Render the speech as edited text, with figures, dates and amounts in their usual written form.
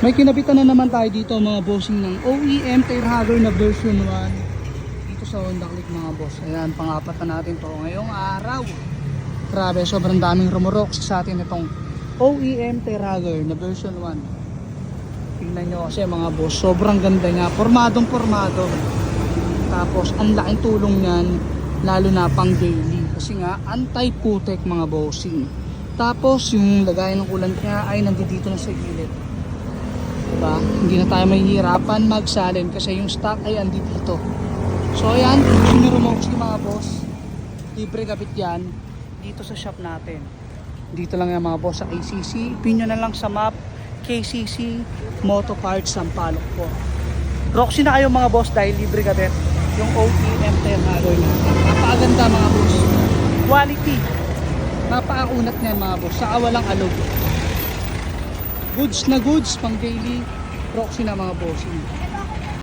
May kinabitan na naman tayo dito mga bossing ng OEM Fairhager na version 1 dito sa Honda Click mga boss. Ayan, pang-apat na natin to ngayong araw. Grabe, sobrang daming rumurok sa atin itong OEM Fairhager na version 1. Tingnan nyo kasi mga boss, sobrang ganda nga, pormadong pormado. Tapos ang laking tulong niyan lalo na pang daily kasi nga anti-putek mga bossing. Tapos yung lagayan ng kulant niya ay nandito na sa gilid. Diba? Hindi na tayo mahihirapan magsalin kasi yung stock ay andi dito. So ayan, kung remote si mga boss, libre kapit yan dito sa shop natin. Dito lang yan mga boss sa KCC. Pin nyo na lang sa map, KCC Moto Parts Sampaloc po. Roxy na kayo mga boss dahil libre kapit yung OEM Fairhager natin. Napakaganda mga boss. Quality. Napakaunat niyan mga boss. Saka walang alog. Goods na goods pang daily Roxy na mga bossing.